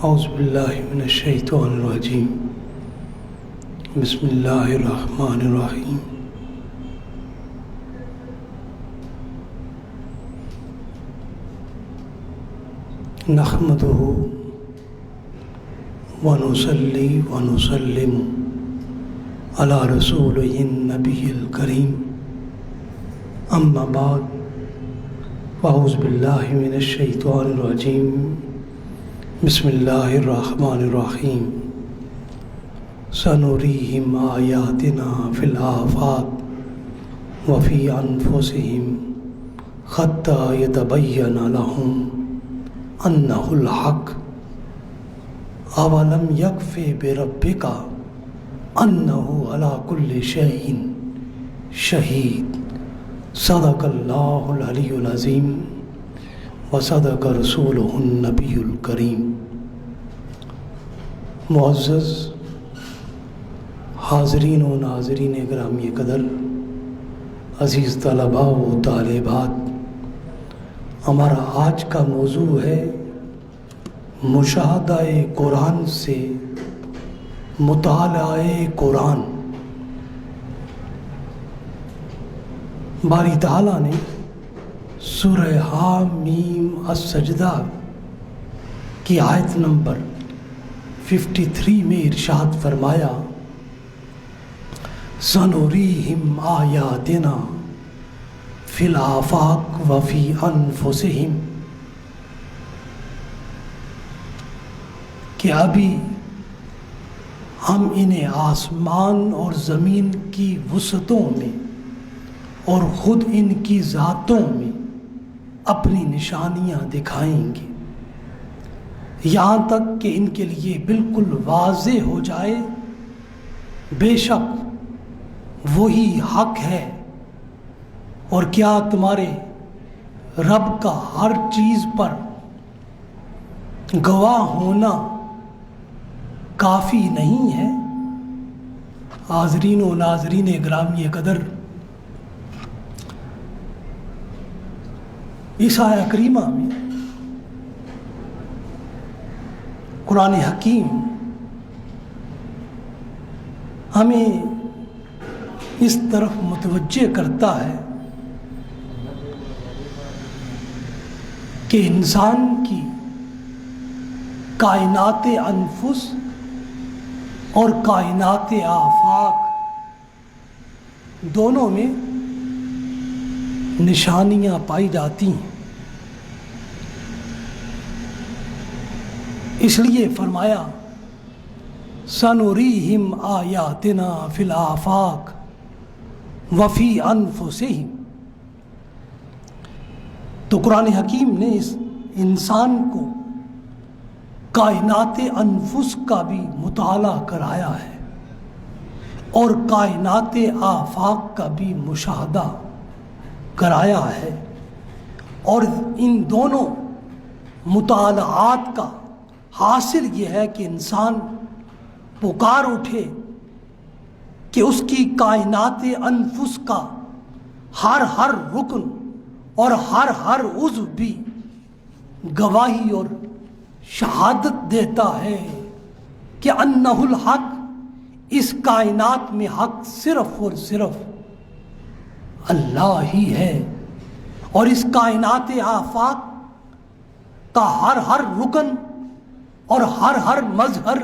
اعوذ باللہ من الشیطان الرجیم بسم اللہ الرحمن الرحیم نحمدہ ونصلی ونسلم علی رسولہ النبی الکریم اما بعد اعوذ باللہ من الشیطان الرجیم بسم اللہ الرحمن الرحیم سنریہم آیاتنا فی الآفاق وفی انفسہم حتی یتبین لہم انہ الحق اولم یکف بربک انہ علی کل شیء شہید صدق اللہ العلی العظیم وصدق رسولہ النبی الکریم۔ معزز حاضرین و ناظرین گرامی قدر، عزیز طلباء و طالبات، ہمارا آج کا موضوع ہے مشاہدہ قرآن سے مطالعہ قرآن۔ باری تعالیٰ نے سورہ حامیم السجدہ کی آیت نمبر 53 میں ارشاد فرمایا سنریہم آیاتنا فی الآفاق وفی انفسہم، کہ ابھی ہم انہیں آسمان اور زمین کی وسعتوں میں اور خود ان کی ذاتوں میں اپنی نشانیاں دکھائیں گے، یہاں تک کہ ان کے لیے بالکل واضح ہو جائے بے شک وہی حق ہے، اور کیا تمہارے رب کا ہر چیز پر گواہ ہونا کافی نہیں ہے؟ حاضرین و ناظرین گرامی قدر، اس آیہ کریمہ میں قرآن حکیم ہمیں اس طرف متوجہ کرتا ہے کہ انسان کی کائنات انفس اور کائنات آفاق دونوں میں نشانیاں پائی جاتی ہیں۔ اس لیے فرمایا سنریہم آیاتنا فی الآفاق وفی انفسہم۔ تو قرآن حکیم نے اس انسان کو کائنات انفس کا بھی مطالعہ کرایا ہے اور کائنات آفاق کا بھی مشاہدہ کرایا ہے، اور ان دونوں مطالعات کا حاصل یہ ہے کہ انسان پکار اٹھے کہ اس کی کائنات انفس کا ہر رکن اور ہر عضو بھی گواہی اور شہادت دیتا ہے کہ انہ الحق، اس کائنات میں حق صرف اور صرف اللہ ہی ہے، اور اس کائنات آفاق کا ہر رکن اور ہر مظہر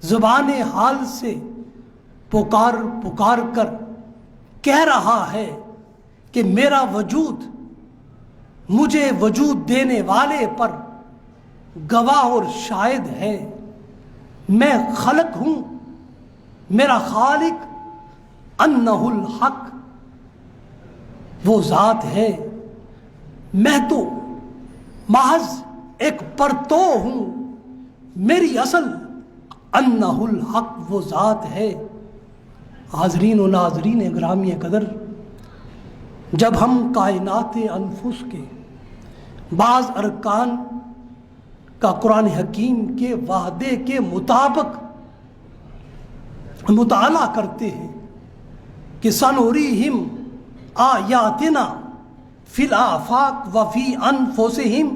زبان حال سے پکار کر کہہ رہا ہے کہ میرا وجود مجھے وجود دینے والے پر گواہ اور شاہد ہے، میں خلق ہوں، میرا خالق انہ الحق وہ ذات ہے، میں تو محض ایک پرتو ہوں، میری اصل انہ الحق وہ ذات ہے۔ حاضرین و ناظرین گرامی قدر، جب ہم کائنات انفس کے بعض ارکان کا قرآن حکیم کے وعدے کے مطابق مطالعہ کرتے ہیں کہ سنریہم آیاتنا فی الآفاق وفی انفسہم،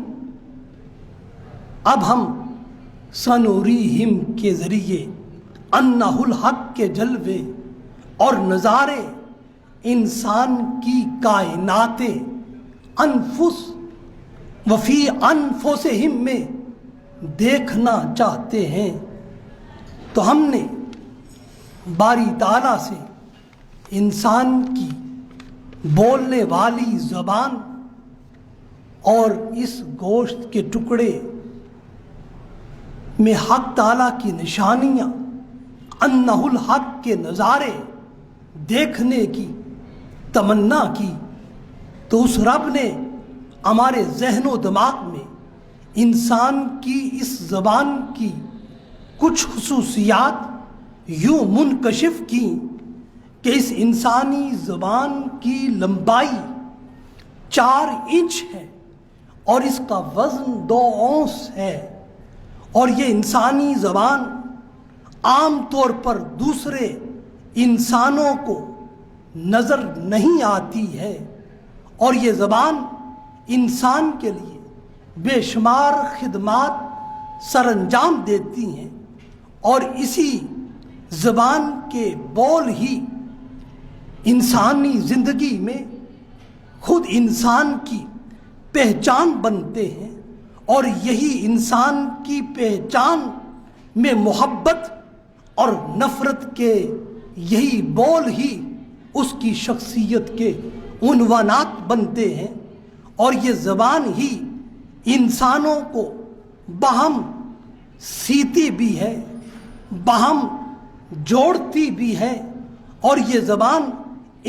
اب ہم سنوریہم کے ذریعے انہ الحق کے جلوے اور نظارے انسان کی کائنات انفس وفی انفسہم میں دیکھنا چاہتے ہیں، تو ہم نے باری تعالیٰ سے انسان کی بولنے والی زبان اور اس گوشت کے ٹکڑے میں حق تعالیٰ کی نشانیاں، انہ الحق کے نظارے دیکھنے کی تمنا کی، تو اس رب نے ہمارے ذہن و دماغ میں انسان کی اس زبان کی کچھ خصوصیات یوں منکشف کی کہ اس انسانی زبان کی لمبائی 4 انچ ہے اور اس کا وزن 2 اونس ہے، اور یہ انسانی زبان عام طور پر دوسرے انسانوں کو نظر نہیں آتی ہے، اور یہ زبان انسان کے لیے بے شمار خدمات سر انجام دیتی ہیں، اور اسی زبان کے بول ہی انسانی زندگی میں خود انسان کی پہچان بنتے ہیں، اور یہی انسان کی پہچان میں محبت اور نفرت کے یہی بول ہی اس کی شخصیت کے عنوانات بنتے ہیں، اور یہ زبان ہی انسانوں کو باہم سیتی بھی ہے، باہم جوڑتی بھی ہے، اور یہ زبان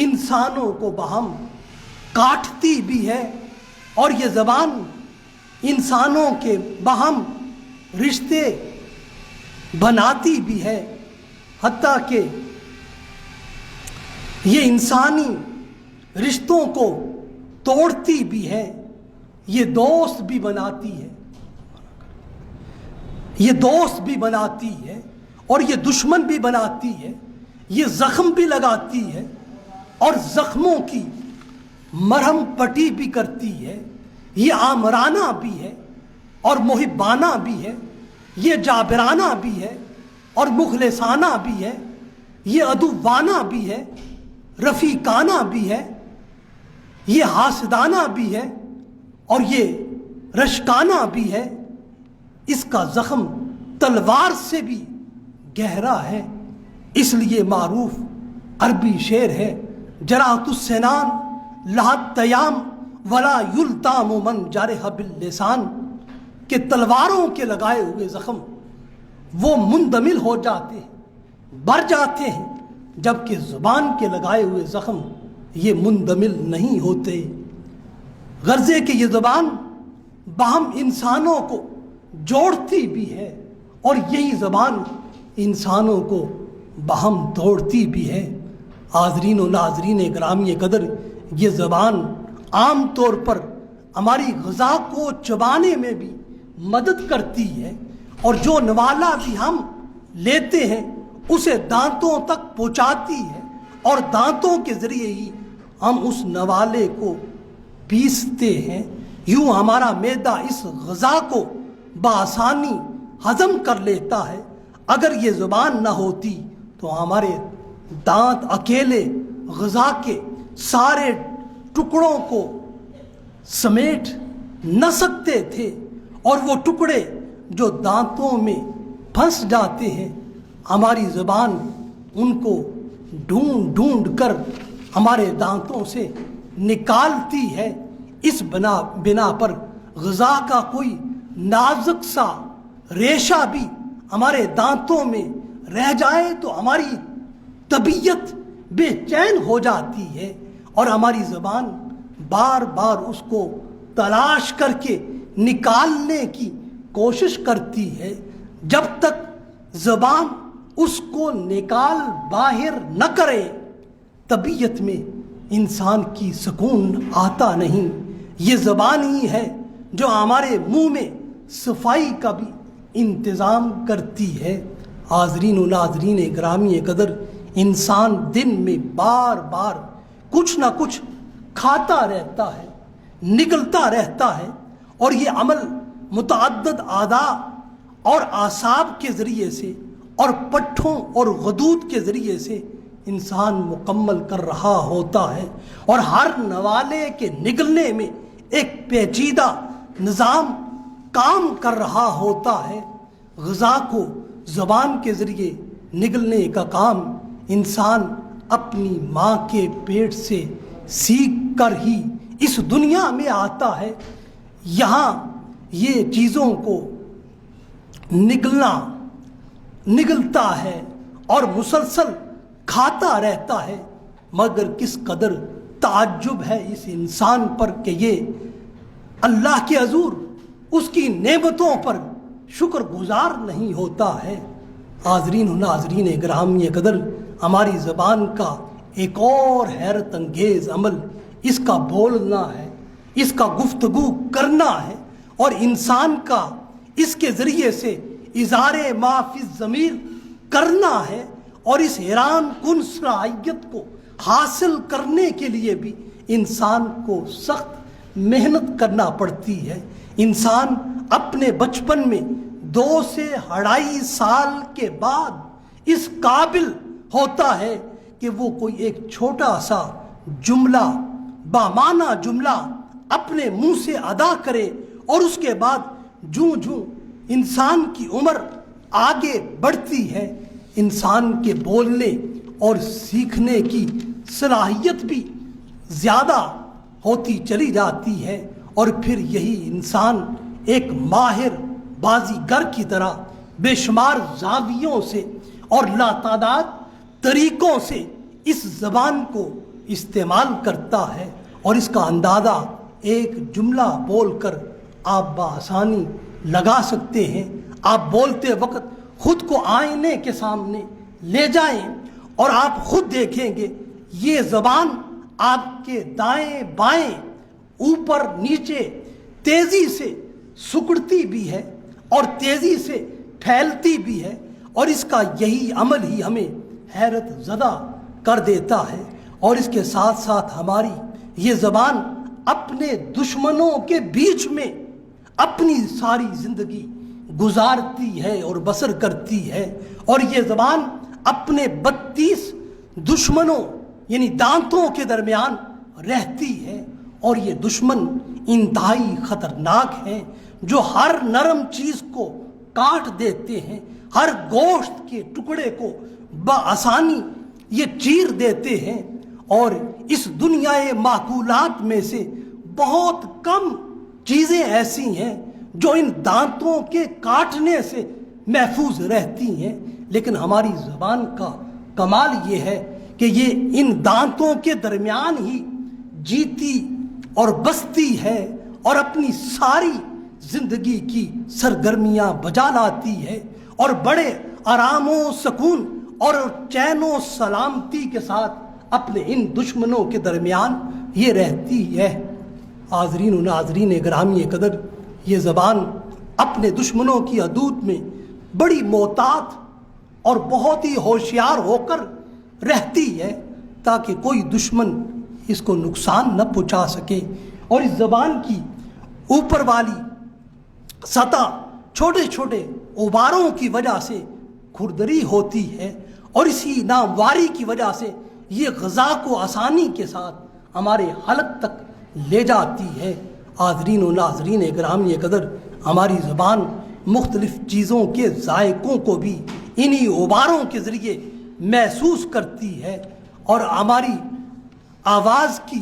انسانوں کو باہم کاٹتی بھی ہے، اور یہ زبان انسانوں کے باہم رشتے بناتی بھی ہے، حتیٰ کہ یہ انسانی رشتوں کو توڑتی بھی ہے، یہ دوست بھی بناتی ہے، یہ دوست بھی بناتی ہے، اور یہ دشمن بھی بناتی ہے، یہ زخم بھی لگاتی ہے، اور زخموں کی مرہم پٹی بھی کرتی ہے، یہ آمرانہ بھی ہے اور محبانہ بھی ہے، یہ جابرانہ بھی ہے اور مخلصانہ بھی ہے، یہ عدوانہ بھی ہے، رفیقانہ بھی ہے، یہ حاسدانہ بھی ہے، اور یہ رشکانہ بھی ہے۔ اس کا زخم تلوار سے بھی گہرا ہے، اس لیے معروف عربی شعر ہے، جراحت السنان لہت تیام ولا یلتام من جرح باللسان، کہ تلواروں کے لگائے ہوئے زخم وہ مندمل ہو جاتے ہیں، بھر جاتے ہیں، جبکہ زبان کے لگائے ہوئے زخم یہ مندمل نہیں ہوتے۔ غرضے کہ یہ زبان باہم انسانوں کو جوڑتی بھی ہے، اور یہی زبان انسانوں کو باہم توڑتی بھی ہے۔ حاضرین و ناظرین گرامی قدر، یہ زبان عام طور پر ہماری غذا کو چبانے میں بھی مدد کرتی ہے، اور جو نوالا بھی ہم لیتے ہیں اسے دانتوں تک پہنچاتی ہے، اور دانتوں کے ذریعے ہی ہم اس نوالے کو پیستے ہیں۔ یوں ہمارا معدہ اس غذا کو بآسانی ہضم کر لیتا ہے۔ اگر یہ زبان نہ ہوتی تو ہمارے دانت اکیلے غذا کے سارے ٹکڑوں کو سمیٹ نہ سکتے تھے، اور وہ ٹکڑے جو دانتوں میں پھنس جاتے ہیں، ہماری زبان ان کو ڈھونڈ ڈھونڈ کر ہمارے دانتوں سے نکالتی ہے۔ اس بنا پر غذا کا کوئی نازک سا ریشہ بھی ہمارے دانتوں میں رہ جائے تو ہماری طبیعت بے چین ہو جاتی ہے، اور ہماری زبان بار بار اس کو تلاش کر کے نکالنے کی کوشش کرتی ہے۔ جب تک زبان اس کو نکال باہر نہ کرے، طبیعت میں انسان کی سکون آتا نہیں۔ یہ زبان ہی ہے جو ہمارے منہ میں صفائی کا بھی انتظام کرتی ہے۔ حاضرین و ناظرین گرامی قدر، انسان دن میں بار بار کچھ نہ کچھ کھاتا رہتا ہے، نگلتا رہتا ہے، اور یہ عمل متعدد اعضاء اور اعصاب کے ذریعے سے اور پٹھوں اور غدود کے ذریعے سے انسان مکمل کر رہا ہوتا ہے، اور ہر نوالے کے نگلنے میں ایک پیچیدہ نظام کام کر رہا ہوتا ہے۔ غذا کو زبان کے ذریعے نگلنے کا کام انسان اپنی ماں کے پیٹ سے سیکھ کر ہی اس دنیا میں آتا ہے۔ یہاں یہ چیزوں کو نگلتا ہے اور مسلسل کھاتا رہتا ہے، مگر کس قدر تعجب ہے اس انسان پر کہ یہ اللہ کے حضور اس کی نعمتوں پر شکر گزار نہیں ہوتا ہے۔ حاضرین و ناظرین گرامی قدر، ہماری زبان کا ایک اور حیرت انگیز عمل اس کا بولنا ہے، اس کا گفتگو کرنا ہے، اور انسان کا اس کے ذریعے سے اظہار ما فی الضمیر کرنا ہے، اور اس حیران کن صلاحیت کو حاصل کرنے کے لیے بھی انسان کو سخت محنت کرنا پڑتی ہے۔ انسان اپنے بچپن میں 2 سے 2.5 سال کے بعد اس قابل ہوتا ہے کہ وہ کوئی ایک چھوٹا سا جملہ، بامعنی جملہ اپنے منہ سے ادا کرے، اور اس کے بعد جوں انسان کی عمر آگے بڑھتی ہے، انسان کے بولنے اور سیکھنے کی صلاحیت بھی زیادہ ہوتی چلی جاتی ہے، اور پھر یہی انسان ایک ماہر بازیگر کی طرح بے شمار زاویوں سے اور لاتعداد طریقوں سے اس زبان کو استعمال کرتا ہے، اور اس کا اندازہ ایک جملہ بول کر آپ بآسانی لگا سکتے ہیں۔ آپ بولتے وقت خود کو آئینے کے سامنے لے جائیں اور آپ خود دیکھیں گے یہ زبان آپ کے دائیں بائیں، اوپر نیچے تیزی سے سکڑتی بھی ہے اور تیزی سے پھیلتی بھی ہے، اور اس کا یہی عمل ہی ہمیں حیرت زدہ کر دیتا ہے۔ اور اس کے ساتھ ساتھ ہماری یہ زبان اپنے دشمنوں کے بیچ میں اپنی ساری زندگی گزارتی ہے اور بسر کرتی ہے، اور یہ زبان اپنے 32 دشمنوں یعنی دانتوں کے درمیان رہتی ہے، اور یہ دشمن انتہائی خطرناک ہیں جو ہر نرم چیز کو کاٹ دیتے ہیں، ہر گوشت کے ٹکڑے کو بآسانی یہ چیر دیتے ہیں، اور اس دنیا معقولات میں سے بہت کم چیزیں ایسی ہیں جو ان دانتوں کے کاٹنے سے محفوظ رہتی ہیں، لیکن ہماری زبان کا کمال یہ ہے کہ یہ ان دانتوں کے درمیان ہی جیتی اور بستی ہے، اور اپنی ساری زندگی کی سرگرمیاں بجا لاتی ہے، اور بڑے آرام و سکون اور چین و سلامتی کے ساتھ اپنے ان دشمنوں کے درمیان یہ رہتی ہے۔ حاضرین و ناظرین گرامی قدر، یہ زبان اپنے دشمنوں کی حدود میں بڑی محتاط اور بہت ہی ہوشیار ہو کر رہتی ہے تاکہ کوئی دشمن اس کو نقصان نہ پہنچا سکے، اور اس زبان کی اوپر والی سطح چھوٹے چھوٹے غباروں کی وجہ سے کھردری ہوتی ہے، اور اسی نامواری کی وجہ سے یہ غذا کو آسانی کے ساتھ ہمارے حلق تک لے جاتی ہے۔ حاضرین و ناظرین گرامی قدر، ہماری زبان مختلف چیزوں کے ذائقوں کو بھی انہی غباروں کے ذریعے محسوس کرتی ہے، اور ہماری آواز کی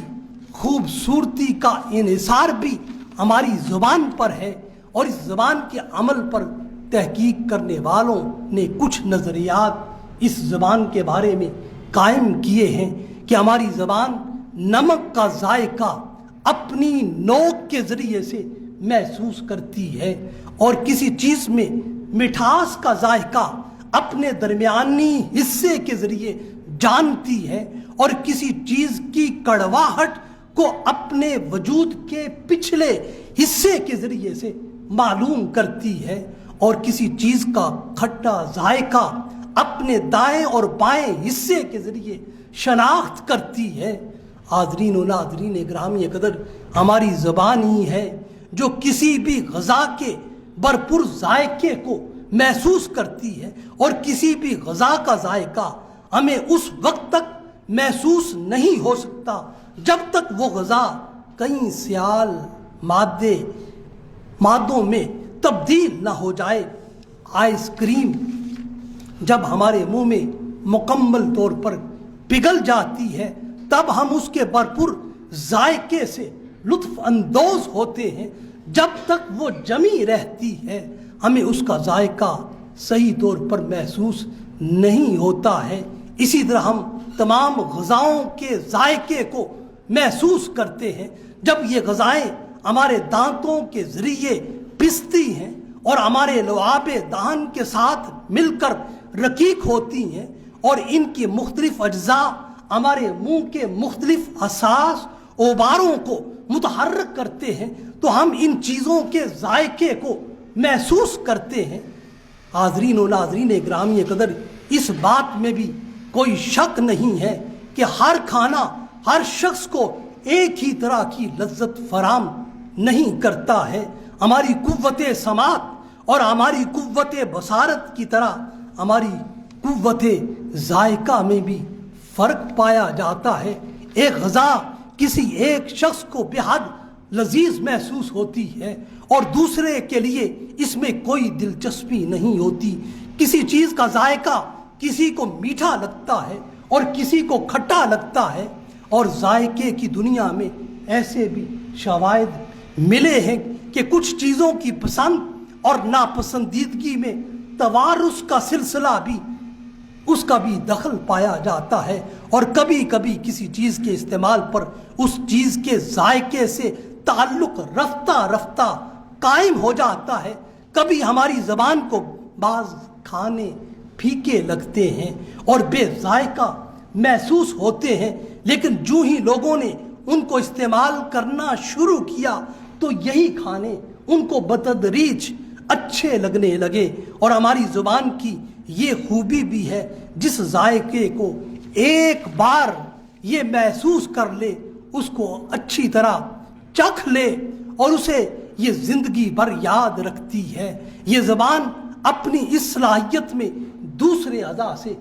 خوبصورتی کا انحصار بھی ہماری زبان پر ہے، اور اس زبان کے عمل پر تحقیق کرنے والوں نے کچھ نظریات اس زبان کے بارے میں قائم کیے ہیں کہ ہماری زبان نمک کا ذائقہ اپنی نوک کے ذریعے سے محسوس کرتی ہے، اور کسی چیز میں مٹھاس کا ذائقہ اپنے درمیانی حصے کے ذریعے جانتی ہے، اور کسی چیز کی کڑواہٹ کو اپنے وجود کے پچھلے حصے کے ذریعے سے معلوم کرتی ہے، اور کسی چیز کا کھٹا ذائقہ اپنے دائیں اور بائیں حصے کے ذریعے شناخت کرتی ہے۔ حاضرین و ناظرین گرامی قدر، ہماری زبان ہی ہے جو کسی بھی غذا کے بھرپور ذائقے کو محسوس کرتی ہے، اور کسی بھی غذا کا ذائقہ ہمیں اس وقت تک محسوس نہیں ہو سکتا جب تک وہ غذا کئی سیال مادوں میں تبدیل نہ ہو جائے۔ آئس کریم جب ہمارے منہ میں مکمل طور پر پگھل جاتی ہے تب ہم اس کے بھرپور ذائقے سے لطف اندوز ہوتے ہیں۔ جب تک وہ جمی رہتی ہے ہمیں اس کا ذائقہ صحیح طور پر محسوس نہیں ہوتا ہے۔ اسی طرح ہم تمام غذاؤں کے ذائقے کو محسوس کرتے ہیں جب یہ غذائیں ہمارے دانتوں کے ذریعے پستی ہیں اور ہمارے لعاب دہن کے ساتھ مل کر رقیق ہوتی ہیں، اور ان کی مختلف اجزاء ہمارے منہ کے مختلف حساس اوباروں کو متحرک کرتے ہیں تو ہم ان چیزوں کے ذائقے کو محسوس کرتے ہیں۔ حاضرین و ناظرین گرامی قدر، اس بات میں بھی کوئی شک نہیں ہے کہ ہر کھانا ہر شخص کو ایک ہی طرح کی لذت فراہم نہیں کرتا ہے۔ ہماری قوت سماعت اور ہماری قوت بصارت کی طرح ہماری قوت ذائقہ میں بھی فرق پایا جاتا ہے۔ ایک غذا کسی ایک شخص کو بے حد لذیذ محسوس ہوتی ہے اور دوسرے کے لیے اس میں کوئی دلچسپی نہیں ہوتی۔ کسی چیز کا ذائقہ کسی کو میٹھا لگتا ہے اور کسی کو کھٹا لگتا ہے، اور ذائقے کی دنیا میں ایسے بھی شواہد ملے ہیں کہ کچھ چیزوں کی پسند اور ناپسندیدگی میں توارث کا سلسلہ بھی اس کا بھی دخل پایا جاتا ہے، اور کبھی کبھی کسی چیز کے استعمال پر اس چیز کے ذائقے سے تعلق رفتہ رفتہ قائم ہو جاتا ہے۔ کبھی ہماری زبان کو بعض کھانے پھیکے لگتے ہیں اور بے ذائقہ محسوس ہوتے ہیں، لیکن جو ہی لوگوں نے ان کو استعمال کرنا شروع کیا تو یہی کھانے ان کو بتدریج اچھے لگنے لگے۔ اور ہماری زبان کی یہ خوبی بھی ہے، جس ذائقے کو ایک بار یہ محسوس کر لے اس کو اچھی طرح چکھ لے اور اسے یہ زندگی بھر یاد رکھتی ہے۔ یہ زبان اپنی اس صلاحیت میں دوسرے اعضاء سے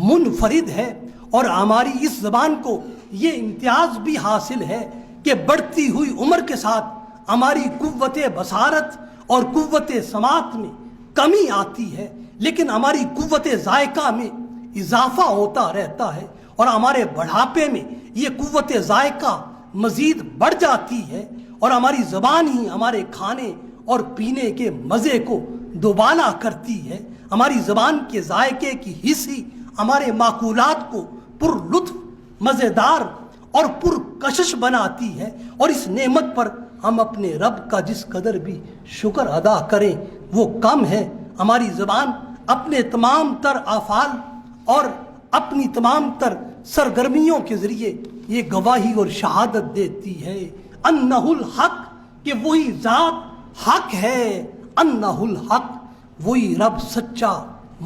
منفرد ہے، اور ہماری اس زبان کو یہ امتیاز بھی حاصل ہے کہ بڑھتی ہوئی عمر کے ساتھ ہماری قوت بصارت اور قوت سماعت میں کمی آتی ہے، لیکن ہماری قوت ذائقہ میں اضافہ ہوتا رہتا ہے، اور ہمارے بڑھاپے میں یہ قوت ذائقہ مزید بڑھ جاتی ہے، اور ہماری زبان ہی ہمارے کھانے اور پینے کے مزے کو دوبالا کرتی ہے۔ ہماری زبان کے ذائقے کی حس ہی ہمارے معقولات کو پر لطف، مزیدار اور پر کشش بناتی ہے، اور اس نعمت پر ہم اپنے رب کا جس قدر بھی شکر ادا کریں وہ کم ہے۔ ہماری زبان اپنے تمام تر افعال اور اپنی تمام تر سرگرمیوں کے ذریعے یہ گواہی اور شہادت دیتی ہے انہ الحق، کہ وہی ذات حق ہے، انہ الحق، وہی رب سچا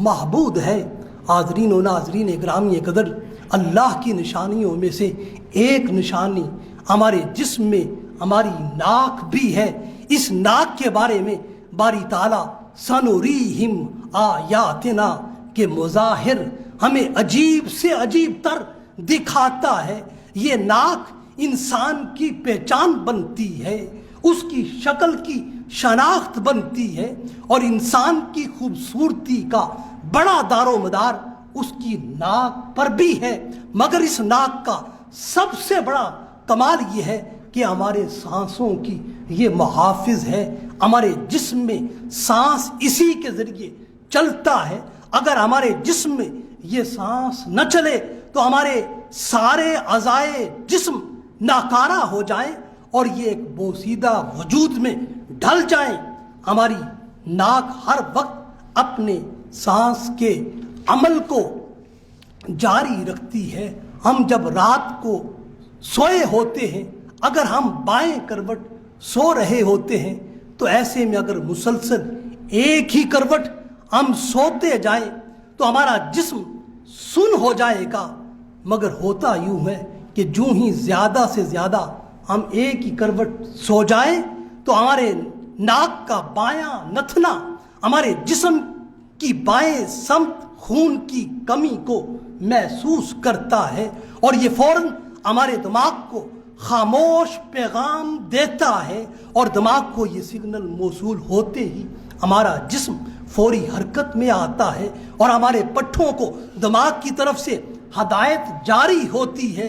معبود ہے۔ حاضرین و ناظرین گرامی قدر، اللہ کی نشانیوں میں سے ایک نشانی ہمارے جسم میں ہماری ناک بھی ہے۔ اس ناک کے بارے میں باری تعالیٰ سنوریہم آیاتنا کے مظاہر ہمیں عجیب سے عجیب تر دکھاتا ہے۔ یہ ناک انسان کی پہچان بنتی ہے، اس کی شکل کی شناخت بنتی ہے، اور انسان کی خوبصورتی کا بڑا دار و مدار اس کی ناک پر بھی ہے۔ مگر اس ناک کا سب سے بڑا کمال یہ ہے کہ ہمارے سانسوں کی یہ محافظ ہے۔ ہمارے جسم میں سانس اسی کے ذریعے چلتا ہے۔ اگر ہمارے جسم میں یہ سانس نہ چلے تو ہمارے سارے اعضائے جسم ناکارہ ہو جائیں اور یہ ایک بوسیدہ وجود میں ڈھل جائیں۔ ہماری ناک ہر وقت اپنے سانس کے عمل کو جاری رکھتی ہے۔ ہم جب رات کو سوئے ہوتے ہیں، اگر ہم بائیں کروٹ سو رہے ہوتے ہیں تو ایسے میں اگر مسلسل ایک ہی کروٹ ہم سوتے جائیں تو ہمارا جسم سن ہو جائے گا۔ مگر ہوتا یوں ہے کہ جو ہی زیادہ سے زیادہ ہم ایک ہی کروٹ سو جائیں تو ہمارے ناک کا بایاں نتنا ہمارے جسم کی بائیں سمت خون کی کمی کو محسوس کرتا ہے اور یہ فوراً ہمارے دماغ کو خاموش پیغام دیتا ہے، اور دماغ کو یہ سگنل موصول ہوتے ہی ہمارا جسم فوری حرکت میں آتا ہے اور ہمارے پٹھوں کو دماغ کی طرف سے ہدایت جاری ہوتی ہے،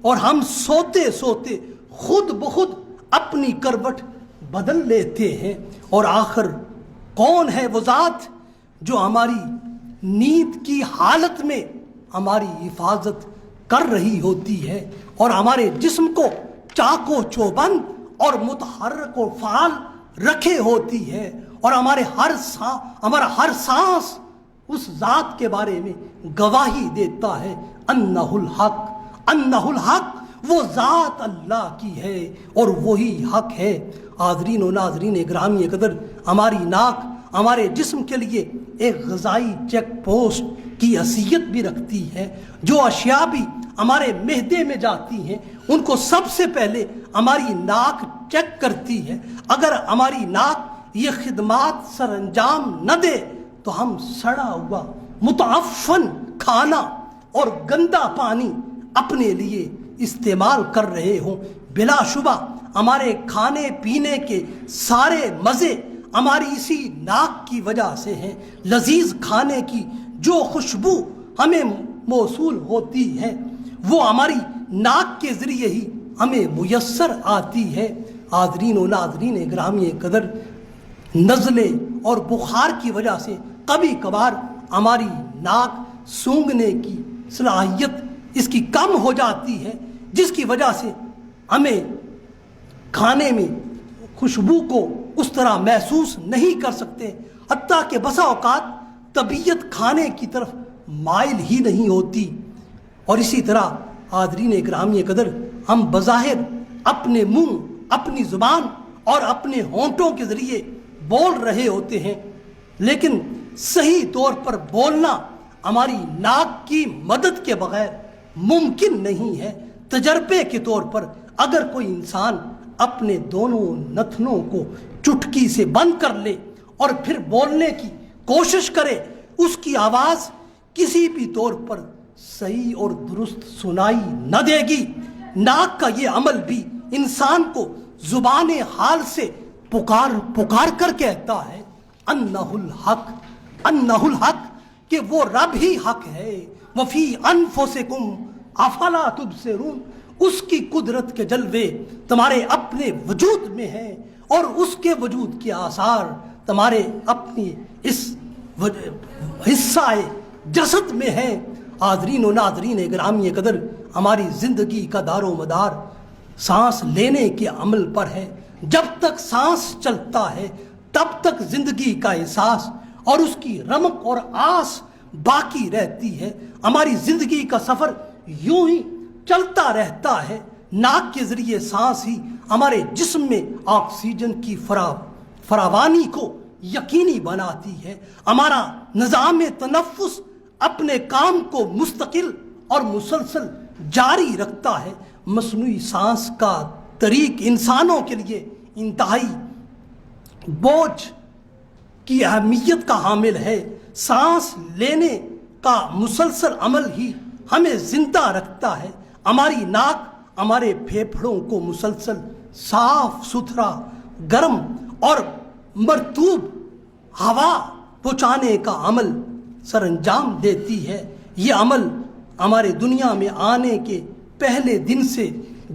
اور ہم سوتے سوتے خود بخود اپنی کروٹ بدل لیتے ہیں۔ اور آخر کون ہے وہ ذات جو ہماری نیند کی حالت میں ہماری حفاظت کر رہی ہوتی ہے اور ہمارے جسم کو چاق و چوبند اور متحرک و فعال رکھے ہوتی ہے، اور ہمارا ہر سانس اس ذات کے بارے میں گواہی دیتا ہے انہ الحق، وہ ذات اللہ کی ہے اور وہی حق ہے۔ حاضرین و ناظرین گرامی قدر، ہماری ناک ہمارے جسم کے لیے ایک غذائی چیک پوسٹ کی حیثیت بھی رکھتی ہے۔ جو اشیاء بھی ہمارے معدے میں جاتی ہیں ان کو سب سے پہلے ہماری ناک چیک کرتی ہے۔ اگر ہماری ناک یہ خدمات سر انجام نہ دے تو ہم سڑا ہوا متعفن کھانا اور گندا پانی اپنے لیے استعمال کر رہے ہوں۔ بلا شبہ ہمارے کھانے پینے کے سارے مزے ہماری اسی ناک کی وجہ سے ہیں۔ لذیذ کھانے کی جو خوشبو ہمیں موصول ہوتی ہے وہ ہماری ناک کے ذریعے ہی ہمیں میسر آتی ہے۔ حاضرین و ناظرین گرامی قدر، نزلے اور بخار کی وجہ سے کبھی کبھار ہماری ناک سونگھنے کی صلاحیت اس کی کم ہو جاتی ہے، جس کی وجہ سے ہمیں کھانے میں خوشبو کو اس طرح محسوس نہیں کر سکتے، حتیٰ کہ بسا اوقات طبیعت کھانے کی طرف مائل ہی نہیں ہوتی۔ اور اسی طرح حاضرین گرامی قدر، ہم بظاہر اپنے منہ، اپنی زبان اور اپنے ہونٹوں کے ذریعے بول رہے ہوتے ہیں، لیکن صحیح طور پر بولنا ہماری ناک کی مدد کے بغیر ممکن نہیں ہے۔ تجربے کے طور پر اگر کوئی انسان اپنے دونوں نتنوں کو چٹکی سے بند کر لے اور پھر بولنے کی کوشش کرے، اس کی آواز کسی بھی طور پر صحیح اور درست سنائی نہ دے گی۔ ناک کا یہ عمل بھی انسان کو زبان حال سے پکار کر کہتا ہے انہ الحق، کہ وہ رب ہی حق ہے۔ وفی انفسکم افلا تبصرون، اس کی قدرت کے جلوے تمہارے اپنے وجود میں ہیں اور اس کے وجود کے آثار تمہارے اپنی اس حصہ جسد میں ہیں۔ حاضرین و ناظرین گرامی قدر، ہماری زندگی کا دار و مدار سانس لینے کے عمل پر ہے۔ جب تک سانس چلتا ہے تب تک زندگی کا احساس اور اس کی رمق اور آس باقی رہتی ہے۔ ہماری زندگی کا سفر یوں ہی چلتا رہتا ہے۔ ناک کے ذریعے سانس ہی ہمارے جسم میں آکسیجن کی فراوانی کو یقینی بناتی ہے۔ ہمارا نظام تنفس اپنے کام کو مستقل اور مسلسل جاری رکھتا ہے۔ مصنوعی سانس کا طریق انسانوں کے لیے انتہائی بوجھ کی اہمیت کا حامل ہے۔ سانس لینے کا مسلسل عمل ہی ہمیں زندہ رکھتا ہے۔ ہماری ناک ہمارے پھیپھڑوں کو مسلسل صاف ستھرا، گرم اور مرطوب ہوا پہنچانے کا عمل سر انجام دیتی ہے۔ یہ عمل ہمارے دنیا میں آنے کے پہلے دن سے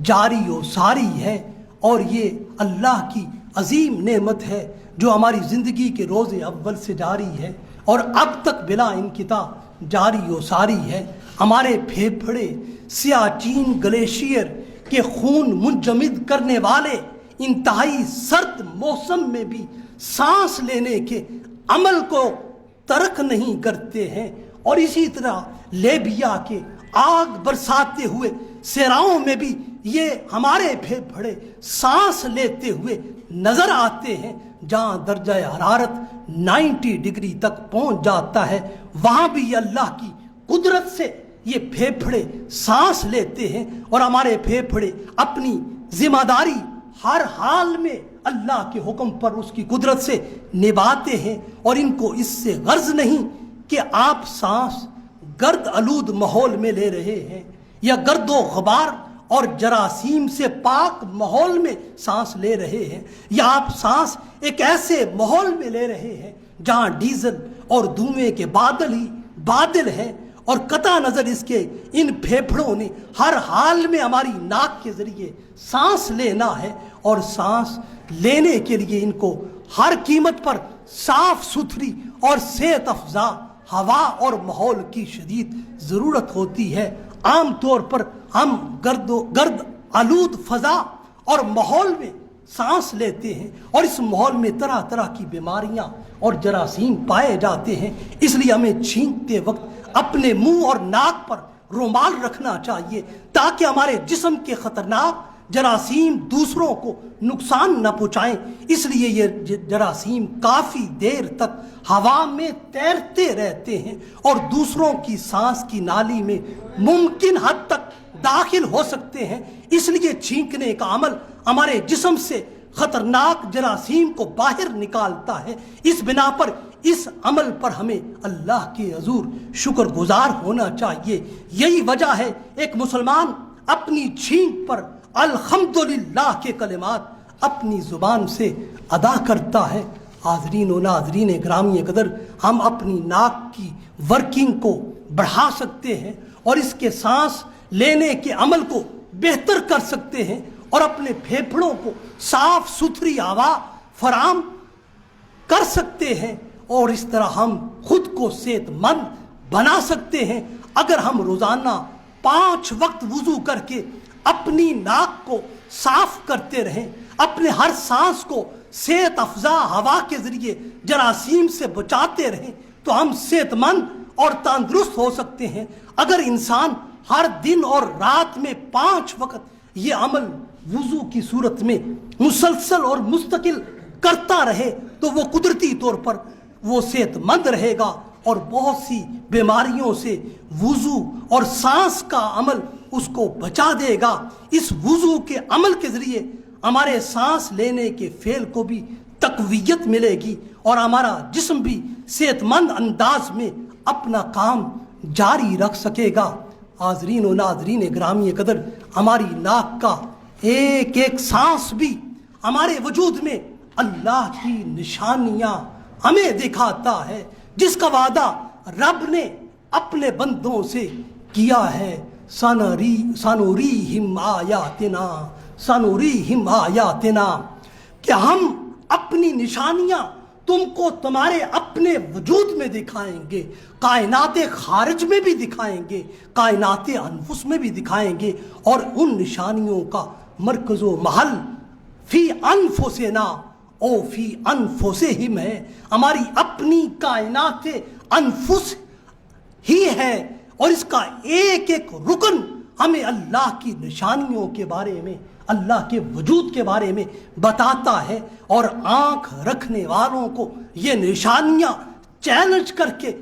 جاری و ساری ہے، اور یہ اللہ کی عظیم نعمت ہے جو ہماری زندگی کے روز اول سے جاری ہے اور اب تک بلا انقطاع جاری و ساری ہے۔ ہمارے پھیپھڑے سیاچین گلیشیئر کے خون منجمد کرنے والے انتہائی سرد موسم میں بھی سانس لینے کے عمل کو ترک نہیں کرتے ہیں، اور اسی طرح لیبیا کے آگ برساتے ہوئے صحراؤں میں بھی یہ ہمارے پھیپھڑے سانس لیتے ہوئے نظر آتے ہیں۔ جہاں درجہ حرارت 90 ڈگری تک پہنچ جاتا ہے وہاں بھی اللہ کی قدرت سے یہ پھیپھڑے سانس لیتے ہیں، اور ہمارے پھیپھڑے اپنی ذمہ داری ہر حال میں اللہ کے حکم پر اس کی قدرت سے نبھاتے ہیں، اور ان کو اس سے غرض نہیں کہ آپ سانس گرد آلود ماحول میں لے رہے ہیں یا گرد و غبار اور جراثیم سے پاک ماحول میں سانس لے رہے ہیں، یا آپ سانس ایک ایسے ماحول میں لے رہے ہیں جہاں ڈیزل اور دھوئیں کے بادل ہی بادل ہیں، اور قطع نظر اس کے ان پھیپھڑوں نے ہر حال میں ہماری ناک کے ذریعے سانس لینا ہے، اور سانس لینے کے لیے ان کو ہر قیمت پر صاف ستھری اور صحت افزا ہوا اور ماحول کی شدید ضرورت ہوتی ہے۔ عام طور پر ہم گرد آلود فضا اور ماحول میں سانس لیتے ہیں، اور اس ماحول میں طرح طرح کی بیماریاں اور جراثیم پائے جاتے ہیں، اس لیے ہمیں چھینکتے وقت اپنے منہ اور ناک پر رومال رکھنا چاہیے تاکہ ہمارے جسم کے خطرناک جراثیم دوسروں کو نقصان نہ پہنچائیں۔ اس لیے یہ جراثیم کافی دیر تک ہوا میں تیرتے رہتے ہیں اور دوسروں کی سانس کی نالی میں ممکن حد تک داخل ہو سکتے ہیں۔ اس لیے چھینکنے کا عمل ہمارے جسم سے خطرناک جراثیم کو باہر نکالتا ہے۔ اس بنا پر اس عمل پر ہمیں اللہ کے حضور شکر گزار ہونا چاہیے۔ یہی وجہ ہے ایک مسلمان اپنی چھینک پر الحمدللہ کے کلمات اپنی زبان سے ادا کرتا ہے۔ حاضرین و ناظرین گرامی قدر، ہم اپنی ناک کی ورکنگ کو بڑھا سکتے ہیں اور اس کے سانس لینے کے عمل کو بہتر کر سکتے ہیں، اور اپنے پھیپھڑوں کو صاف ستھری ہوا فراہم کر سکتے ہیں، اور اس طرح ہم خود کو صحت مند بنا سکتے ہیں۔ اگر ہم روزانہ 5 وقت وضو کر کے اپنی ناک کو صاف کرتے رہیں، اپنے ہر سانس کو صحت افزا ہوا کے ذریعے جراثیم سے بچاتے رہیں، تو ہم صحت مند اور تندرست ہو سکتے ہیں۔ اگر انسان ہر دن اور رات میں 5 وقت یہ عمل وضو کی صورت میں مسلسل اور مستقل کرتا رہے تو وہ قدرتی طور پر وہ صحت مند رہے گا، اور بہت سی بیماریوں سے وضو اور سانس کا عمل اس کو بچا دے گا۔ اس وضو کے عمل کے ذریعے ہمارے سانس لینے کے فعل کو بھی تقویت ملے گی، اور ہمارا جسم بھی صحت مند انداز میں اپنا کام جاری رکھ سکے گا۔ حاضرین و ناظرین گرامی قدر، ہماری ناک کا ایک ایک سانس بھی ہمارے وجود میں اللہ کی نشانیاں ہمیں دکھاتا ہے، جس کا وعدہ رب نے اپنے بندوں سے کیا ہے۔ سنوریہم آیاتنا سنوریہم آیاتنا، کہ ہم اپنی نشانیاں تم کو تمہارے اپنے وجود میں دکھائیں گے، کائنات خارج میں بھی دکھائیں گے، کائنات انفس میں بھی دکھائیں گے، اور ان نشانیوں کا مرکز و محل فی انفسنا او فی انفسہم ہے، ہماری اپنی کائنات انفس ہی ہے، اور اس کا ایک ایک رکن ہمیں اللہ کی نشانیوں کے بارے میں، اللہ کے وجود کے بارے میں بتاتا ہے، اور آنکھ رکھنے والوں کو یہ نشانیاں چیلنج کر کے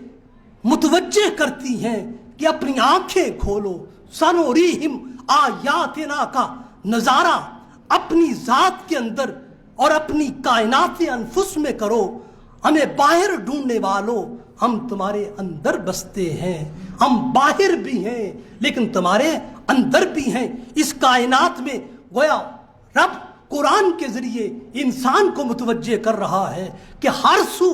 متوجہ کرتی ہیں کہ اپنی آنکھیں کھولو۔ سنوریہم آیاتنا کا نظارہ اپنی ذات کے اندر اور اپنی کائنات انفس میں کرو۔ ہمیں باہر ڈھونڈنے والوں، ہم تمہارے اندر بستے ہیں، ہم باہر بھی ہیں لیکن تمہارے اندر بھی ہیں۔ اس کائنات میں گویا رب قرآن کے ذریعے انسان کو متوجہ کر رہا ہے کہ ہر سو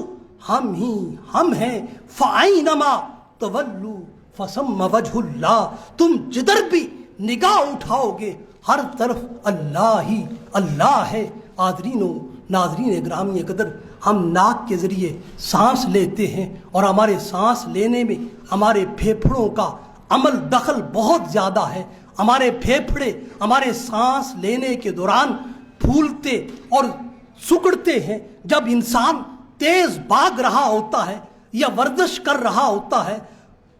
ہم ہی ہم ہیں۔ فَأَيْنَمَا تَوَلُّوا فَثَمَّ وَجْهُ اللَّهِ، تم جدھر بھی نگاہ اٹھاؤ گے ہر طرف اللہ ہی اللہ ہے۔ حاضرین و ناظرین گرامی قدر، ہم ناک کے ذریعے سانس لیتے ہیں، اور ہمارے سانس لینے میں ہمارے پھیپھڑوں کا عمل دخل بہت زیادہ ہے۔ ہمارے پھیپھڑے ہمارے سانس لینے کے دوران پھولتے اور سکڑتے ہیں۔ جب انسان تیز بھاگ رہا ہوتا ہے یا ورزش کر رہا ہوتا ہے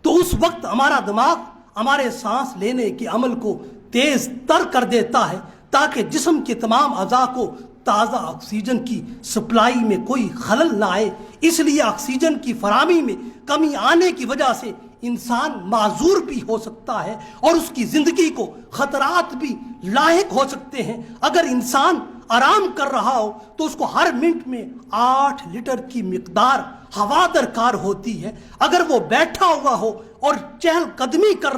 تو اس وقت ہمارا دماغ ہمارے سانس لینے کے عمل کو تیز تر کر دیتا ہے تاکہ جسم کے تمام اعضاء کو تازہ آکسیجن کی سپلائی میں کوئی خلل نہ آئے۔ اس لیے آکسیجن کی فراہمی میں کمی آنے کی وجہ سے انسان معذور بھی ہو سکتا ہے اور اس کی زندگی کو خطرات بھی لاحق ہو سکتے ہیں۔ اگر انسان آرام کر رہا ہو تو اس کو ہر منٹ میں 8 لیٹر کی مقدار ہوا درکار ہوتی ہے۔ اگر وہ بیٹھا ہوا ہو اور چہل قدمی کر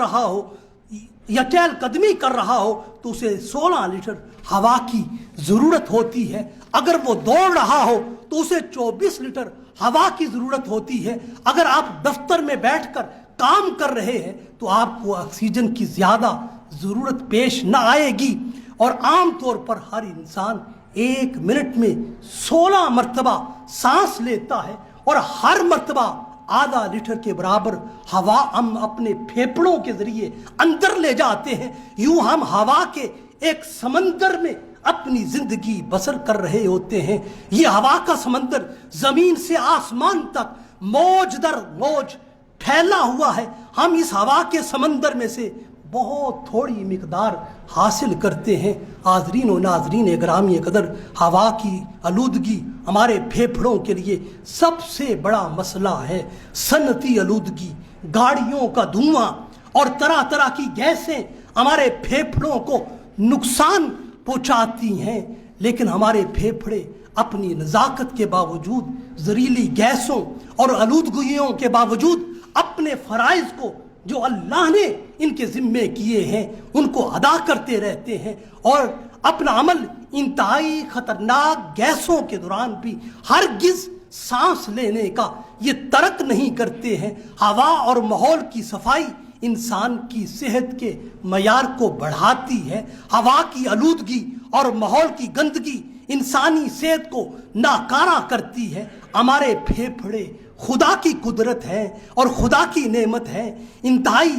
رہا ہو تو اسے 16 لیٹر ہوا کی ضرورت ہوتی ہے۔ اگر وہ دوڑ رہا ہو تو اسے 24 لیٹر ہوا کی ضرورت ہوتی ہے۔ اگر آپ دفتر میں بیٹھ کر کام کر رہے ہیں تو آپ کو آکسیجن کی زیادہ ضرورت پیش نہ آئے گی۔ اور عام طور پر ہر انسان 1 منٹ میں 16 مرتبہ سانس لیتا ہے، اور ہر مرتبہ آدھا لیٹر کے برابر ہوا ہم اپنے پھیپھڑوں کے ذریعے اندر لے جاتے ہیں۔ یوں ہم ہوا کے ایک سمندر میں اپنی زندگی بسر کر رہے ہوتے ہیں۔ یہ ہوا کا سمندر زمین سے آسمان تک موج در موج پھیلا ہوا ہے۔ ہم اس ہوا کے سمندر میں سے بہت تھوڑی مقدار حاصل کرتے ہیں۔ حاضرین و ناظرین گرامی قدر، ہوا کی آلودگی ہمارے پھیپھڑوں کے لیے سب سے بڑا مسئلہ ہے۔ صنعتی آلودگی، گاڑیوں کا دھواں اور طرح طرح کی گیسیں ہمارے پھیپھڑوں کو نقصان پہنچاتی ہیں، لیکن ہمارے پھیپھڑے اپنی نزاکت کے باوجود، زہریلی گیسوں اور آلودگیوں کے باوجود اپنے فرائض کو جو اللہ نے ان کے ذمے کیے ہیں ان کو ادا کرتے رہتے ہیں، اور اپنا عمل انتہائی خطرناک گیسوں کے دوران بھی ہرگز سانس لینے کا یہ ترک نہیں کرتے ہیں۔ ہوا اور ماحول کی صفائی انسان کی صحت کے معیار کو بڑھاتی ہے۔ ہوا کی آلودگی اور ماحول کی گندگی انسانی صحت کو ناکارہ کرتی ہے۔ ہمارے پھیپھڑے خدا کی قدرت ہے اور خدا کی نعمت ہے۔ انتہائی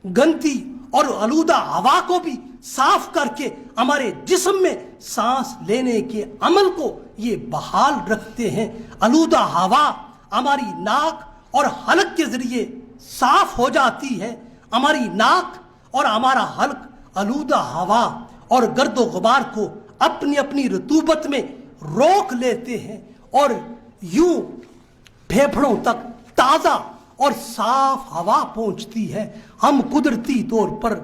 گندی اور آلودہ ہوا کو بھی صاف کر کے ہمارے جسم میں سانس لینے کے عمل کو یہ بحال رکھتے ہیں۔ آلودہ ہوا ہماری ناک اور حلق کے ذریعے صاف ہو جاتی ہے۔ ہماری ناک اور ہمارا حلق آلودہ ہوا اور گرد و غبار کو اپنی اپنی رطوبت میں روک لیتے ہیں، اور یوں پھیپھڑوں تک تازہ اور صاف ہوا پہنچتی ہے۔ ہم قدرتی طور پر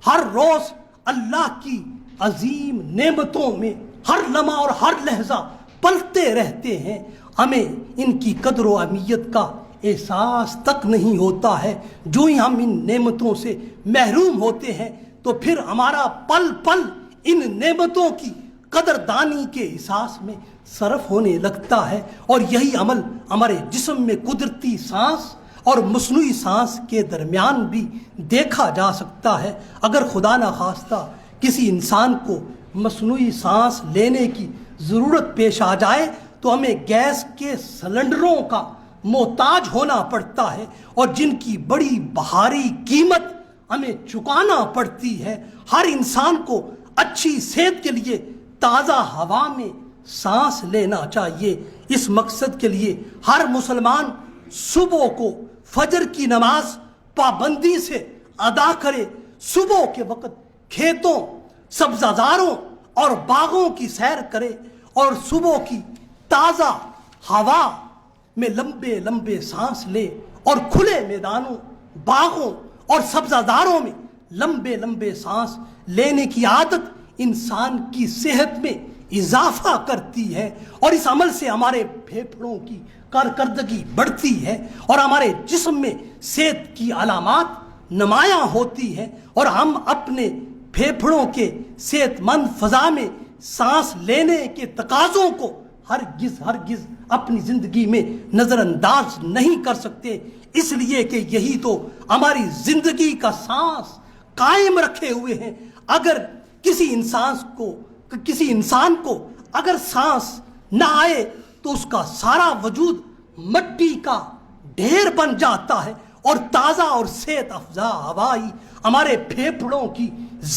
ہر روز اللہ کی عظیم نعمتوں میں ہر لمحہ اور ہر لحظہ پلتے رہتے ہیں۔ ہمیں ان کی قدر و اہمیت کا احساس تک نہیں ہوتا ہے۔ جو ہی ہم ان نعمتوں سے محروم ہوتے ہیں تو پھر ہمارا پل پل ان نعمتوں کی قدردانی کے احساس میں صرف ہونے لگتا ہے، اور یہی عمل ہمارے جسم میں قدرتی سانس اور مصنوعی سانس کے درمیان بھی دیکھا جا سکتا ہے۔ اگر خدا نخواستہ کسی انسان کو مصنوعی سانس لینے کی ضرورت پیش آ جائے تو ہمیں گیس کے سلنڈروں کا محتاج ہونا پڑتا ہے، اور جن کی بڑی بھاری قیمت ہمیں چکانا پڑتی ہے۔ ہر انسان کو اچھی صحت کے لیے تازہ ہوا میں سانس لینا چاہیے۔ اس مقصد کے لیے ہر مسلمان صبح کو فجر کی نماز پابندی سے ادا کرے، صبح کے وقت کھیتوں، سبزہ زاروں اور باغوں کی سیر کرے، اور صبح کی تازہ ہوا میں لمبے لمبے سانس لے، اور کھلے میدانوں، باغوں اور سبزہ زاروں میں لمبے لمبے سانس لینے کی عادت انسان کی صحت میں اضافہ کرتی ہے، اور اس عمل سے ہمارے پھیپھڑوں کی کارکردگی بڑھتی ہے، اور ہمارے جسم میں صحت کی علامات نمایاں ہوتی ہیں، اور ہم اپنے پھیپھڑوں کے صحت مند فضا میں سانس لینے کے تقاضوں کو ہرگز اپنی زندگی میں نظر انداز نہیں کر سکتے، اس لیے کہ یہی تو ہماری زندگی کا سانس قائم رکھے ہوئے ہیں۔ اگر کسی انسان کو اگر سانس نہ آئے تو اس کا سارا وجود مٹی کا ڈھیر بن جاتا ہے، اور تازہ اور صحت افزا ہوا ہی ہمارے پھیپھڑوں کی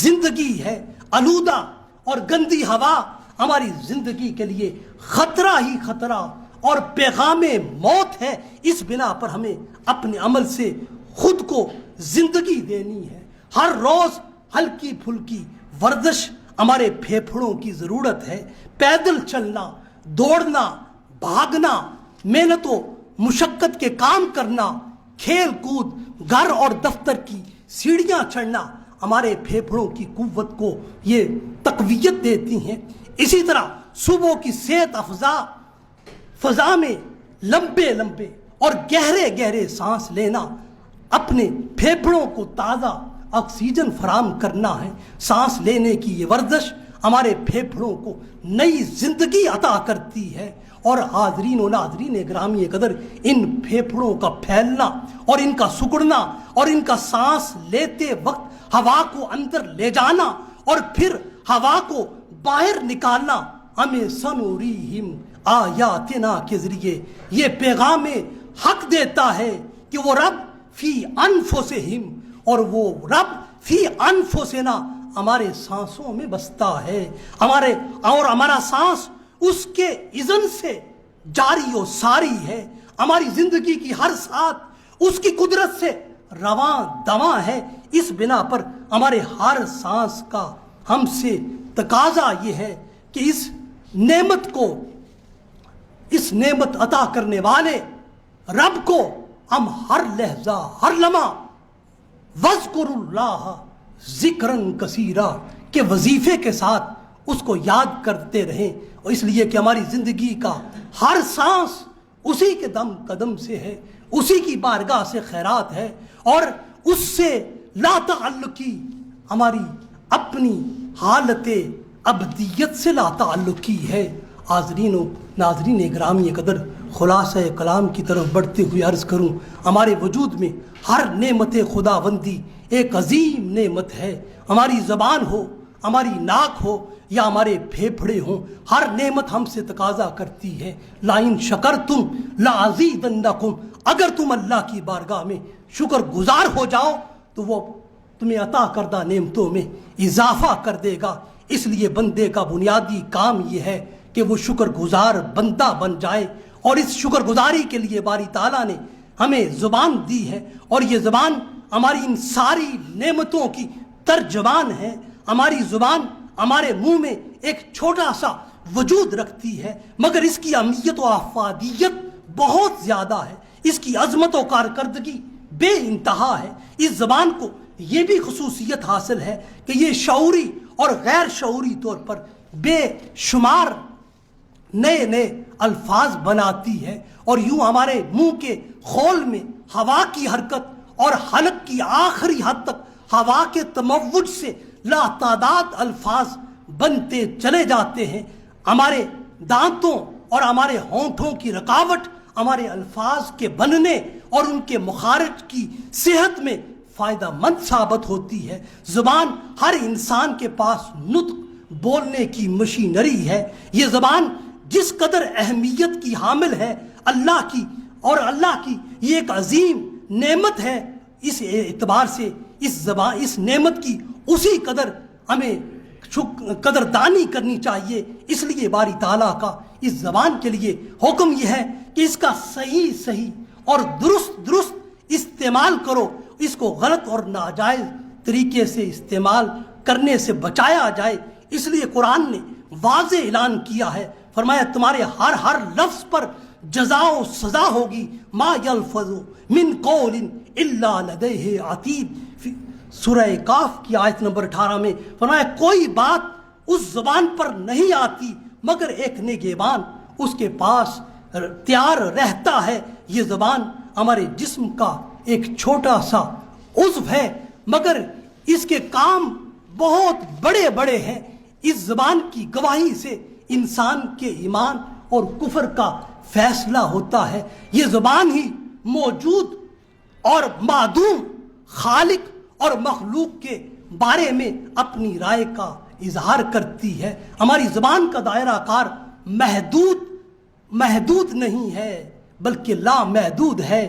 زندگی ہے۔ آلودہ اور گندی ہوا ہماری زندگی کے لیے خطرہ ہی خطرہ اور پیغام موت ہے۔ اس بنا پر ہمیں اپنے عمل سے خود کو زندگی دینی ہے۔ ہر روز ہلکی پھلکی ورزش ہمارے پھیپھڑوں کی ضرورت ہے۔ پیدل چلنا، دوڑنا، بھاگنا، محنت و مشقت کے کام کرنا، کھیل کود، گھر اور دفتر کی سیڑھیاں چڑھنا ہمارے پھیپھڑوں کی قوت کو یہ تقویت دیتی ہیں۔ اسی طرح صبح کی صحت افزا فضا میں لمبے لمبے اور گہرے گہرے سانس لینا اپنے پھیپھڑوں کو تازہ آکسیجن فراہم کرنا ہے۔ سانس لینے کی یہ ورزش ہمارے پھیپھڑوں کو نئی زندگی عطا کرتی ہے۔ اور حاضرین و ناظرین گرامی قدر، ان پھیپھڑوں کا پھیلنا اور ان کا سکڑنا اور ان کا سانس لیتے وقت ہوا کو اندر لے جانا اور پھر ہوا کو باہر نکالنا ہمیں سنوریہم آیاتنا کے ذریعے یہ پیغام حق دیتا ہے کہ وہ رب فی انفسہم، اور وہ رب فی انفسنا ہمارے سانسوں میں بستا ہے، اور ہمارا سانس اس کے اذن سے جاری و ساری ہے۔ ہماری زندگی کی ہر ساتھ اس کی قدرت سے رواں دواں ہے۔ اس بنا پر ہمارے ہر سانس کا ہم سے تقاضا یہ ہے کہ اس نعمت عطا کرنے والے رب کو ہم ہر لحظہ ہر لمحہ وَاذْكُرُوا اللَّهَ ذِكْرًا كَثِيرًا کے وظیفے کے ساتھ اس کو یاد کرتے رہیں، اور اس لیے کہ ہماری زندگی کا ہر سانس اسی کے دم قدم سے ہے، اسی کی بارگاہ سے خیرات ہے، اور اس سے لا تعلقی ہماری اپنی حالت ابدیت سے لا تعلقی ہے۔ حاضرین و ناظرین گرامی قدر، خلاصہ کلام کی طرف بڑھتے ہوئے عرض کروں، ہمارے وجود میں ہر نعمت خداوندی ایک عظیم نعمت ہے۔ ہماری زبان ہو، ہماری ناک ہو یا ہمارے پھیپھڑے ہوں، ہر نعمت ہم سے تقاضا کرتی ہے لَإِن شَكَرْتُمْ لَأَزِيدَنَّكُمْ، اگر تم اللہ کی بارگاہ میں شکر گزار ہو جاؤ تو وہ تمہیں عطا کردہ نعمتوں میں اضافہ کر دے گا۔ اس لیے بندے کا بنیادی کام یہ ہے کہ وہ شکر گزار بندہ بن جائے، اور اس شکر گزاری کے لیے باری تعالیٰ نے ہمیں زبان دی ہے، اور یہ زبان ہماری ان ساری نعمتوں کی ترجمان ہے۔ ہماری زبان ہمارے منہ میں ایک چھوٹا سا وجود رکھتی ہے، مگر اس کی اہمیت و افادیت بہت زیادہ ہے، اس کی عظمت و کارکردگی بے انتہا ہے۔ اس زبان کو یہ بھی خصوصیت حاصل ہے کہ یہ شعوری اور غیر شعوری طور پر بے شمار نئے نئے الفاظ بناتی ہے، اور یوں ہمارے منہ کے خول میں ہوا کی حرکت اور حلق کی آخری حد تک ہوا کے تموج سے لا تعداد الفاظ بنتے چلے جاتے ہیں۔ ہمارے دانتوں اور ہمارے ہونٹوں کی رکاوٹ ہمارے الفاظ کے بننے اور ان کے مخارج کی صحت میں فائدہ مند ثابت ہوتی ہے۔ زبان ہر انسان کے پاس نطق بولنے کی مشینری ہے۔ یہ زبان جس قدر اہمیت کی حامل ہے اللہ کی یہ ایک عظیم نعمت ہے، اس اعتبار سے اس نعمت کی اسی قدر ہمیں قدردانی کرنی چاہیے۔ اس لیے باری تعالیٰ کا اس زبان کے لیے حکم یہ ہے کہ اس کا صحیح اور درست استعمال کرو، اس کو غلط اور ناجائز طریقے سے استعمال کرنے سے بچایا جائے۔ اس لیے قرآن نے واضح اعلان کیا ہے، فرمایا تمہارے ہر لفظ پر جزا و سزا ہوگی، ما یلفظ من قول الا لدیہ عتید۔ سورہ کاف کی آیت نمبر 18 میں فرمایا کوئی بات اس زبان پر نہیں آتی مگر ایک نگہبان اس کے پاس تیار رہتا ہے۔ یہ زبان ہمارے جسم کا ایک چھوٹا سا عضو ہے، مگر اس کے کام بہت بڑے بڑے ہیں۔ اس زبان کی گواہی سے انسان کے ایمان اور کفر کا فیصلہ ہوتا ہے۔ یہ زبان ہی موجود اور معدوم، خالق اور مخلوق کے بارے میں اپنی رائے کا اظہار کرتی ہے۔ ہماری زبان کا دائرہ کار محدود نہیں ہے بلکہ لامحدود ہے۔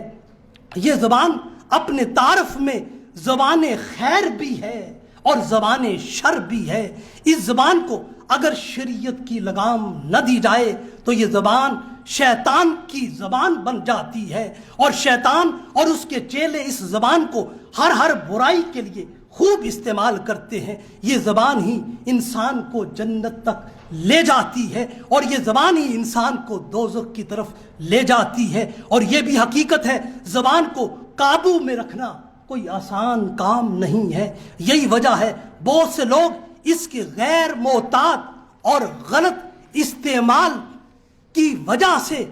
یہ زبان اپنے تعارف میں زبان خیر بھی ہے اور زبان شر بھی ہے۔ اس زبان کو اگر شریعت کی لگام نہ دی جائے تو یہ زبان شیطان کی زبان بن جاتی ہے، اور شیطان اور اس کے چیلے اس زبان کو ہر برائی کے لیے خوب استعمال کرتے ہیں۔ یہ زبان ہی انسان کو جنت تک لے جاتی ہے، اور یہ زبان ہی انسان کو دوزخ کی طرف لے جاتی ہے۔ اور یہ بھی حقیقت ہے زبان کو قابو میں رکھنا کوئی آسان کام نہیں ہے۔ یہی وجہ ہے بہت سے لوگ اس کے غیر محتاط اور غلط استعمال کی وجہ سے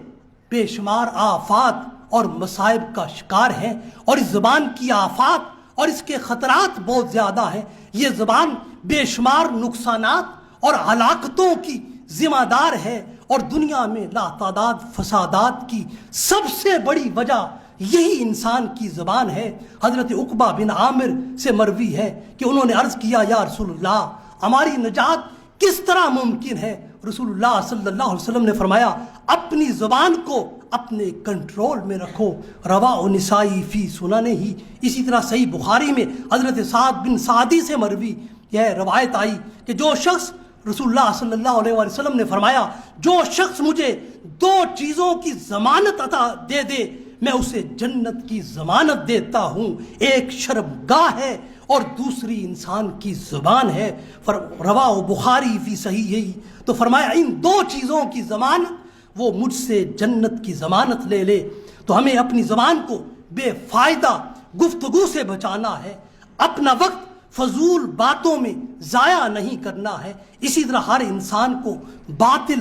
بے شمار آفات اور مصائب کا شکار ہیں، اور اس زبان کی آفات اور اس کے خطرات بہت زیادہ ہیں۔ یہ زبان بے شمار نقصانات اور ہلاکتوں کی ذمہ دار ہے، اور دنیا میں لاتعداد فسادات کی سب سے بڑی وجہ یہی انسان کی زبان ہے۔ حضرت عقبہ بن عامر سے مروی ہے کہ انہوں نے عرض کیا، یا رسول اللہ، ہماری نجات کس طرح ممکن ہے؟ رسول اللہ صلی اللہ علیہ وسلم نے فرمایا، اپنی زبان کو اپنے کنٹرول میں رکھو۔ رواہ نسائی فی سننہ ہی۔ اسی طرح صحیح بخاری میں حضرت سعد بن سعدی سے مروی یہ روایت آئی کہ جو شخص، رسول اللہ صلی اللہ علیہ وسلم نے فرمایا، جو شخص مجھے دو چیزوں کی ضمانت عطا دے دے، میں اسے جنت کی ضمانت دیتا ہوں۔ ایک شرمگاہ ہے اور دوسری انسان کی زبان ہے۔ رواہ بخاری فی صحیح۔ تو فرمایا ان دو چیزوں کی ضمانت، وہ مجھ سے جنت کی ضمانت لے لے۔ تو ہمیں اپنی زبان کو بے فائدہ گفتگو سے بچانا ہے، اپنا وقت فضول باتوں میں ضائع نہیں کرنا ہے۔ اسی طرح ہر انسان کو باطل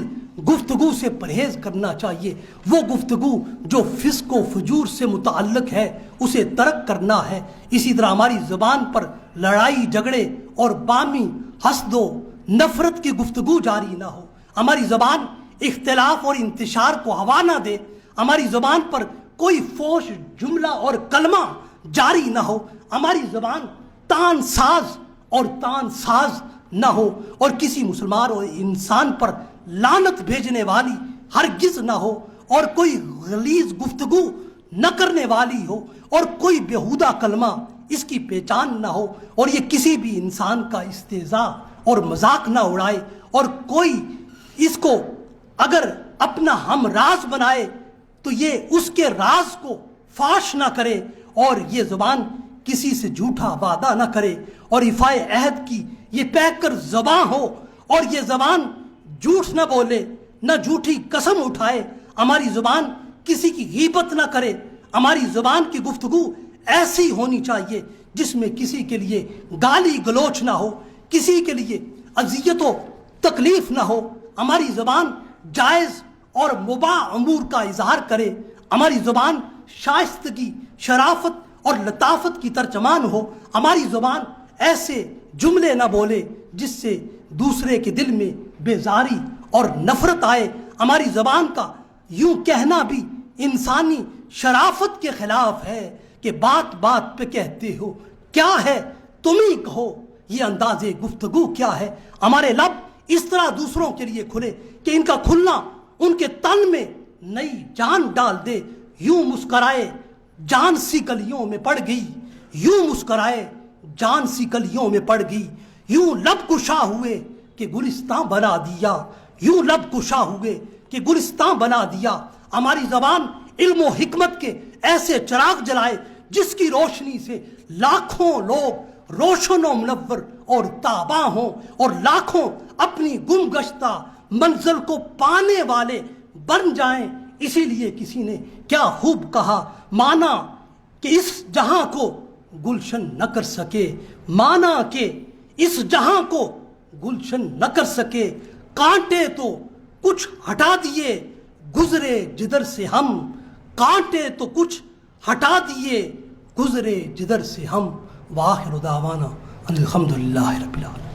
گفتگو سے پرہیز کرنا چاہیے۔ وہ گفتگو جو فسق و فجور سے متعلق ہے اسے ترک کرنا ہے۔ اسی طرح ہماری زبان پر لڑائی جھگڑے اور بامی حسد و نفرت کی گفتگو جاری نہ ہو۔ ہماری زبان اختلاف اور انتشار کو ہوا نہ دے۔ ہماری زبان پر کوئی فوش جملہ اور کلمہ جاری نہ ہو۔ ہماری زبان تان ساز نہ ہو، اور کسی مسلمان اور انسان پر لعنت بھیجنے والی ہرگز نہ ہو، اور کوئی غلیظ گفتگو نہ کرنے والی ہو، اور کوئی بیہودہ کلمہ اس کی پہچان نہ ہو، اور یہ کسی بھی انسان کا استہزاء اور مذاق نہ اڑائے، اور کوئی اس کو اگر اپنا ہم راز بنائے تو یہ اس کے راز کو فاش نہ کرے، اور یہ زبان کسی سے جھوٹا وعدہ نہ کرے، اور ایفائے عہد کی یہ پہ کر زباں ہو، اور یہ زبان جھوٹ نہ بولے، نہ جھوٹی قسم اٹھائے۔ ہماری زبان کسی کی غیبت نہ کرے۔ ہماری زبان کی گفتگو ایسی ہونی چاہیے جس میں کسی کے لیے گالی گلوچ نہ ہو، کسی کے لیے اذیت و تکلیف نہ ہو۔ ہماری زبان جائز اور مباح امور کا اظہار کرے۔ ہماری زبان شائستگی، شرافت اور لطافت کی ترجمان ہو۔ ہماری زبان ایسے جملے نہ بولے جس سے دوسرے کے دل میں بیزاری اور نفرت آئے۔ ہماری زبان کا یوں کہنا بھی انسانی شرافت کے خلاف ہے کہ بات بات پہ کہتے ہو کیا ہے تم ہی کہو، یہ انداز گفتگو کیا ہے۔ ہمارے لب اس طرح دوسروں کے لیے کھلے کہ ان کا کھلنا ان کے تن میں نئی جان ڈال دے۔ یوں مسکرائے جان سی کلیوں میں پڑ گئی، یوں مسکرائے جان سی کلیوں میں پڑ گئی، یوں لب کشا ہوئے کہ گلستان بنا دیا، یوں لب کشا ہوئے کہ گلستان بنا دیا۔ ہماری زبان علم و حکمت کے ایسے چراغ جلائے جس کی روشنی سے لاکھوں لوگ روشن و منور اور تاباں ہوں، اور لاکھوں اپنی گم گشتہ منزل کو پانے والے بن جائیں۔ اسی لیے کسی نے کیا خوب کہا، مانا کہ اس جہاں کو گلشن نہ کر سکے، مانا کہ اس جہاں کو گلشن نہ کر سکے، کانٹے تو کچھ ہٹا دیے گزرے جدھر سے ہم، کانٹے تو کچھ ہٹا دیے گزرے جدھر سے ہم۔ وآخر دعوانا الحمدللہ رب العالمین۔